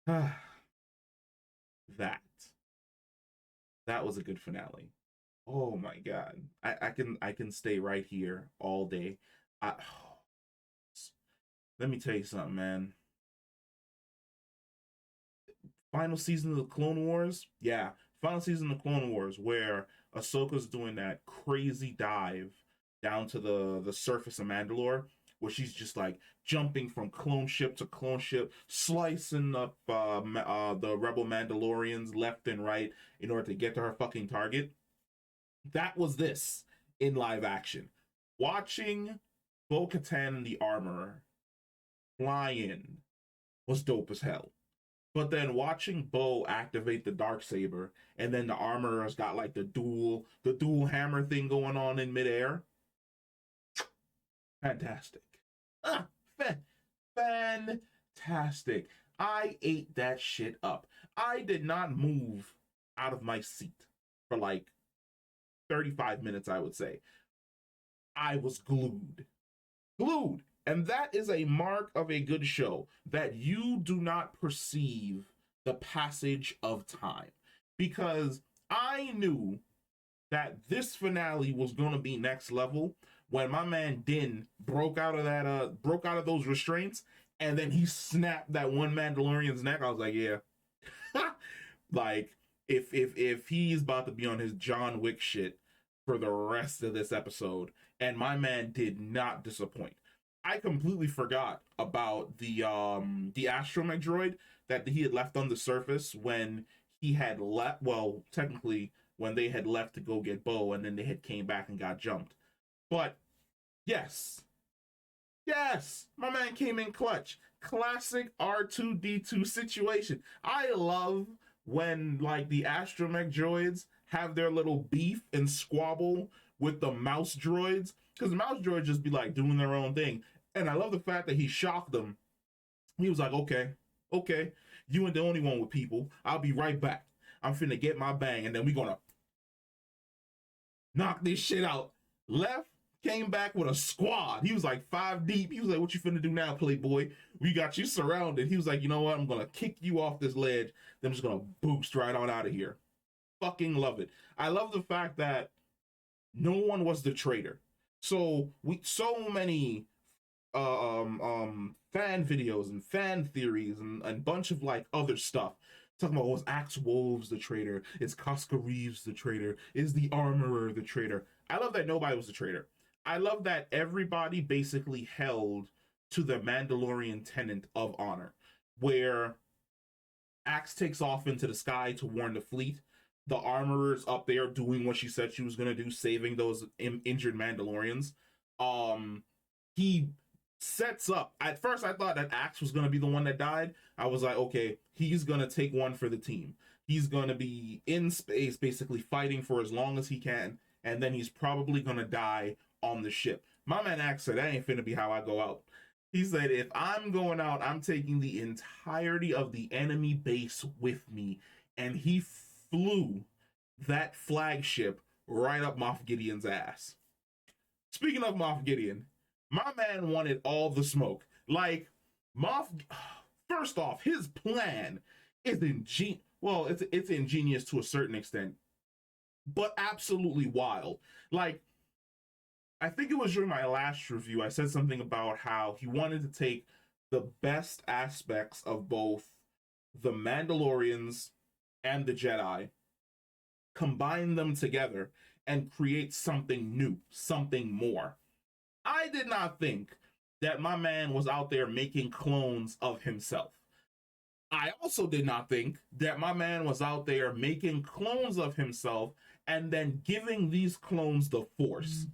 that that was a good finale. Oh my god. I can stay right here all day. I Let me tell you something, man. Final season of the Clone Wars? Yeah. Final season of the Clone Wars where Ahsoka's doing that crazy dive down to the surface of Mandalore, where she's just like jumping from clone ship to clone ship, slicing up the rebel Mandalorians left and right in order to get to her fucking target. That was this in live action. Watching Bo Katan and the armor fly in was dope as hell. But then watching Bo activate the dark saber, and then the armorer's got like the dual hammer thing going on in midair. Fantastic. Ah, fantastic. I ate that shit up. I did not move out of my seat for like 35 minutes, I would say. I was glued. Glued. And that is a mark of a good show, that you do not perceive the passage of time. Because I knew that this finale was going to be next level when my man Din broke out of those restraints, and then he snapped that one Mandalorian's neck. I was like, yeah. Like, if he's about to be on his John Wick shit for the rest of this episode, and my man did not disappoint. I completely forgot about the astromech droid that he had left on the surface when he had left. Well, technically, when they had left to go get Bo, and then they had came back and got jumped. But yes, yes, my man came in clutch. Classic R2D2 situation. I love when like the astromech droids have their little beef and squabble with the mouse droids, because the mouse droids just be like doing their own thing. And I love the fact that he shocked them. He was like, okay, okay, you ain't the only one with people. I'll be right back. I'm finna get my bang, and then we gonna knock this shit out. Left, came back with a squad. He was like 5 deep. He was like, what you finna do now, playboy? We got you surrounded. He was like, you know what? I'm gonna kick you off this ledge. Then I'm just gonna boost right on out of here. Fucking love it. I love the fact that no one was the traitor. So many fan videos and fan theories and a bunch of like other stuff talking about, was Axe Wolves the traitor? Is Casca Reeves the traitor? Is the armorer the traitor? I love that nobody was the traitor. I love that everybody basically held to the Mandalorian tenet of honor, where Axe takes off into the sky to warn the fleet. The armorer's up there doing what she said she was gonna do, saving those injured Mandalorians. He sets up. At first, I thought that Axe was gonna be the one that died. I was like, okay, he's gonna take one for the team. He's gonna be in space, basically fighting for as long as he can, and then he's probably gonna die on the ship. My man Axe said, that ain't finna be how I go out. He said, if I'm going out, I'm taking the entirety of the enemy base with me. And he flew that flagship right up Moff Gideon's ass. Speaking of Moff Gideon, my man wanted all the smoke. Like, Moff, first off, his plan is ingenious. Well, it's ingenious to a certain extent, but absolutely wild. Like, I think it was during my last review, I said something about how he wanted to take the best aspects of both the Mandalorians and the Jedi, combine them together, and create something new, something more. I did not think that my man was out there making clones of himself. I also did not think that my man was out there making clones of himself and then giving these clones the Force.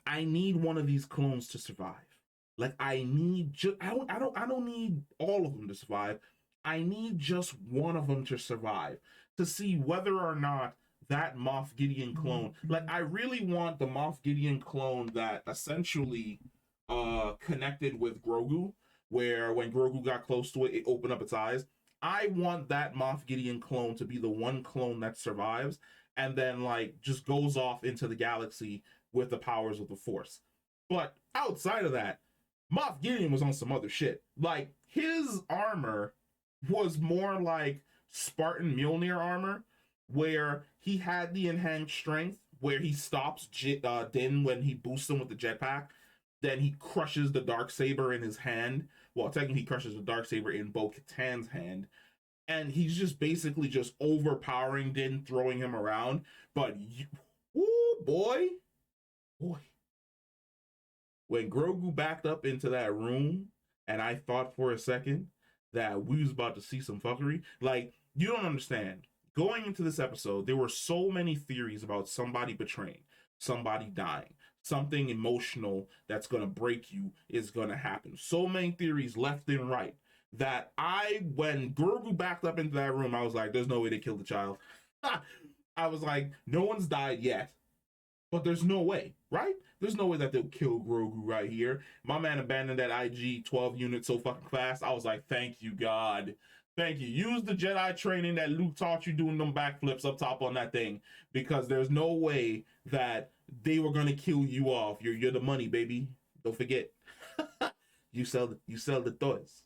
I need one of these clones to survive. Like, I need just I don't need all of them to survive. I need just one of them to survive, to see whether or not that Moff Gideon clone, like, I really want the Moff Gideon clone that essentially connected with Grogu, where when Grogu got close to it, it opened up its eyes. I want that Moff Gideon clone to be the one clone that survives and then like just goes off into the galaxy with the powers of the Force. But outside of that, Moff Gideon was on some other shit. Like, his armor was more like Spartan Mjolnir armor, where he had the enhanced strength, where he stops Din when he boosts him with the jetpack. Then he crushes the dark saber in his hand. Well, technically, he crushes the dark saber in Bo-Katan's hand, and he's just basically just overpowering Din, throwing him around. But boy, boy, when Grogu backed up into that room, and I thought for a second that we was about to see some fuckery. Like, you don't understand. Going into this episode, there were so many theories about somebody betraying, somebody dying, something emotional that's gonna break you is gonna happen. So many theories left and right that when Grogu backed up into that room, I was like, there's no way they killed the child. I was like, no one's died yet, but there's no way, right? There's no way that they'll kill Grogu right here. My man abandoned that IG 12 unit so fucking fast. I was like, thank you, God. Thank you. Use the Jedi training that Luke taught you doing them backflips up top on that thing, because there's no way that they were gonna kill you off. You're the money, baby. Don't forget. you sell the toys.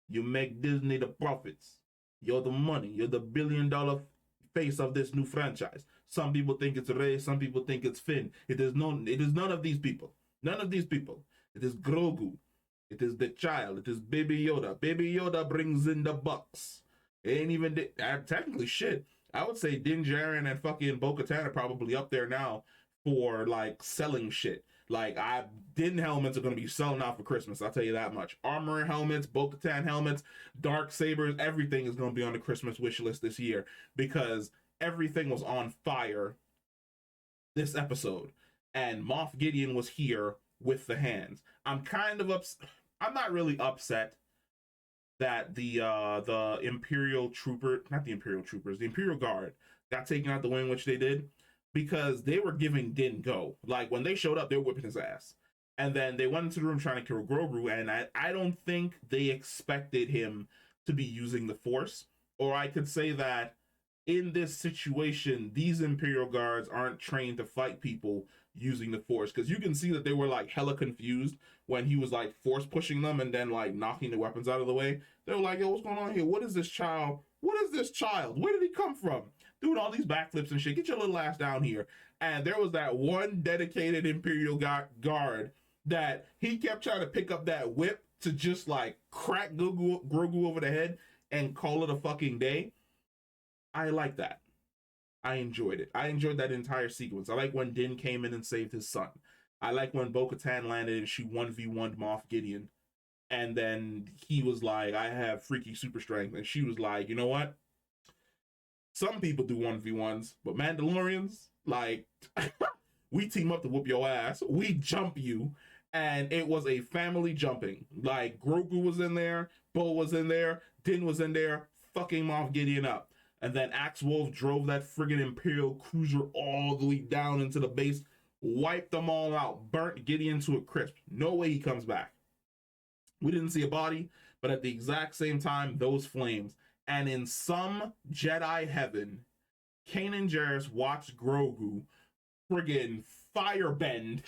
You make Disney the profits. You're the money. You're the $1 billion face of this new franchise. Some people think it's Rey, some people think it's Finn. It is none of these people. None of these people. It is Grogu. It is the child. It is Baby Yoda. Baby Yoda brings in the bucks. It ain't even technically shit. I would say Din Djarin and fucking Bo-Katan are probably up there now for like selling shit. Like, Din helmets are gonna be selling out for Christmas. I'll tell you that much. Armor helmets, Bo-Katan helmets, dark sabers, everything is gonna be on the Christmas wish list this year, because everything was on fire this episode, and Moff Gideon was here with the hands. I'm kind of upset. I'm not really upset that the Imperial trooper, not the Imperial troopers, the Imperial Guard got taken out the way in which they did, because they were giving Din go. Like, when they showed up, they were whipping his ass. And then they went into the room trying to kill Grogu, and I don't think they expected him to be using the Force. Or I could say that in this situation, these Imperial Guards aren't trained to fight people using the Force, because you can see that they were like hella confused when he was like force pushing them and then like knocking the weapons out of the way. They were like, yo, what's going on here? What is this child? What is this child? Where did he come from? Doing all these backflips and shit. Get your little ass down here. And there was that one dedicated Imperial guard that he kept trying to pick up that whip to just like crack Grogu over the head and call it a fucking day. I like that. I enjoyed it. I enjoyed that entire sequence. I like when Din came in and saved his son. I like when Bo-Katan landed and she 1v1'd Moff Gideon. And then he was like, I have freaky super strength. And she was like, you know what? Some people do 1v1s, but Mandalorians, like, we team up to whoop your ass. We jump you. And it was a family jumping. Like, Grogu was in there, Bo was in there, Din was in there, fucking Moff Gideon up. And then Axe Wolf drove that friggin' Imperial cruiser all the way down into the base, wiped them all out, burnt Gideon to a crisp. No way he comes back. We didn't see a body, but at the exact same time, those flames. And in some Jedi heaven, Kanan Jarrus watched Grogu friggin' firebend.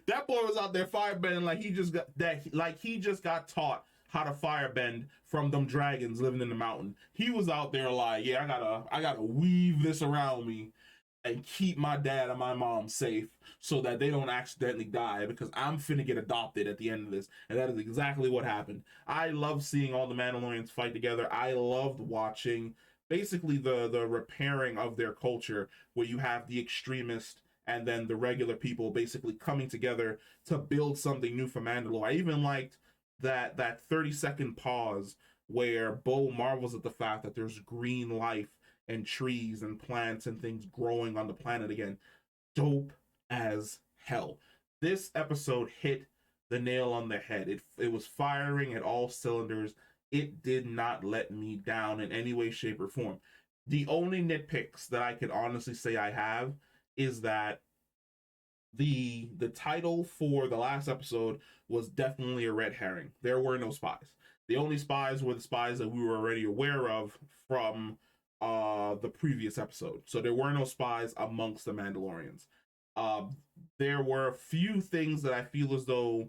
That boy was out there firebending like he just got taught how to firebend from them dragons living in the mountain. He was out there like, yeah, I gotta weave this around me and keep my dad and my mom safe so that they don't accidentally die, because I'm finna get adopted at the end of this. And that is exactly what happened. I love seeing all the Mandalorians fight together. I loved watching basically the repairing of their culture, where you have the extremist and then the regular people basically coming together to build something new for Mandalore. I even liked that 30-second pause where Bo marvels at the fact that there's green life and trees and plants and things growing on the planet again. Dope as hell. This episode hit the nail on the head. It was firing at all cylinders. It did not let me down in any way, shape, or form. The only nitpicks that I can honestly say I have is that the title for the last episode was definitely a red herring. There were no spies. The only spies were the spies that we were already aware of from the previous episode. So there were no spies amongst the Mandalorians. There were a few things that I feel as though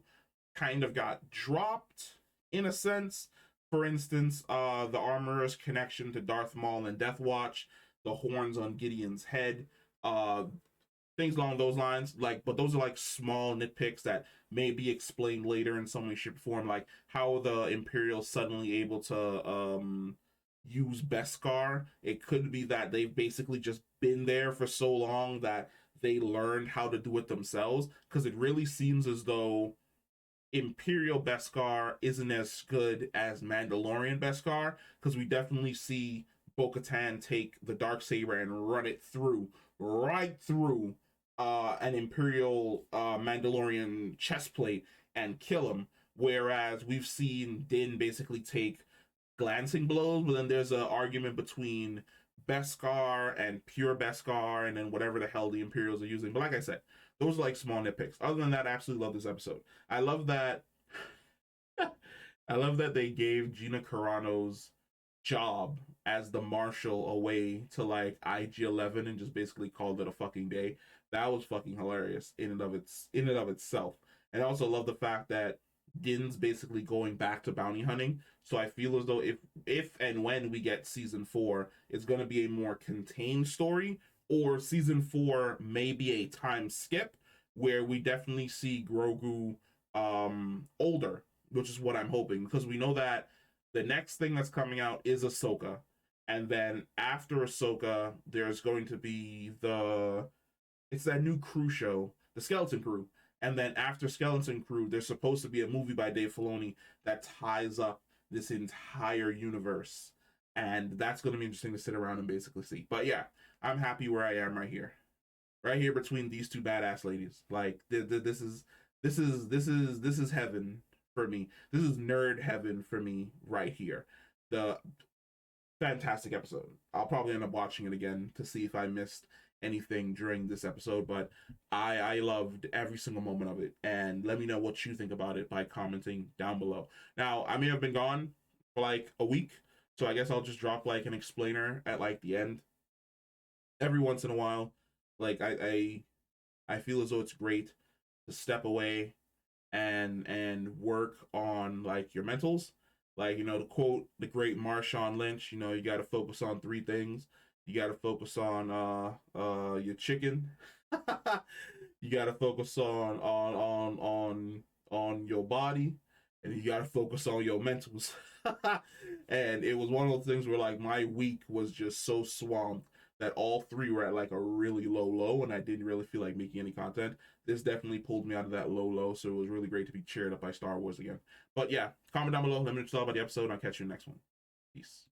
kind of got dropped in a sense, For instance, the armorer's connection to Darth Maul and Death Watch, the horns on Gideon's head, uh, things along those lines. Like, but those are like small nitpicks that may be explained later in some way, shape, or form. Like how the Imperials suddenly able to use Beskar. It could be that they've basically just been there for so long that they learned how to do it themselves. Because it really seems as though Imperial Beskar isn't as good as Mandalorian Beskar, because we definitely see Bo-Katan take the dark saber and run it through, right through an Imperial Mandalorian chest plate and kill him. Whereas we've seen Din basically take glancing blows, but then there's an argument between Beskar and pure Beskar, and then whatever the hell the Imperials are using. But like I said, those are like small nitpicks. Other than that, I absolutely love this episode. I love that. I love that they gave Gina Carano's job as the marshal away to like IG-11 and just basically called it a fucking day. That was fucking hilarious in and of itself. And I also love the fact that Din's basically going back to bounty hunting. So I feel as though if and when we get season 4, it's going to be a more contained story, or season 4 may be a time skip where we definitely see Grogu older, which is what I'm hoping, because we know that the next thing that's coming out is Ahsoka, and then after Ahsoka, there's going to be it's that new crew show, the Skeleton Crew, and then after Skeleton Crew, there's supposed to be a movie by Dave Filoni that ties up this entire universe, and that's going to be interesting to sit around and basically see. But yeah, I'm happy where I am right here between these two badass ladies. Like this is heaven for me. This is nerd heaven for me right here. The fantastic episode. I'll probably end up watching it again to see if I missed anything during this episode, but I loved every single moment of it. And let me know what you think about it by commenting down below. Now, I may have been gone for like a week, so I guess I'll just drop like an explainer at like the end every once in a while. Like I feel as though it's great to step away and work on like your mentals. Like, to quote the great Marshawn Lynch, you got to focus on 3 things. You got to focus on your chicken. You got to focus on your body, and you got to focus on your mentals. And it was one of those things where like my week was just so swamped that all 3 were at like a really low, and I didn't really feel like making any content. This definitely pulled me out of that low, so it was really great to be cheered up by Star Wars again. But yeah, comment down below, let me know what you thought about the episode, and I'll catch you in the next one. Peace.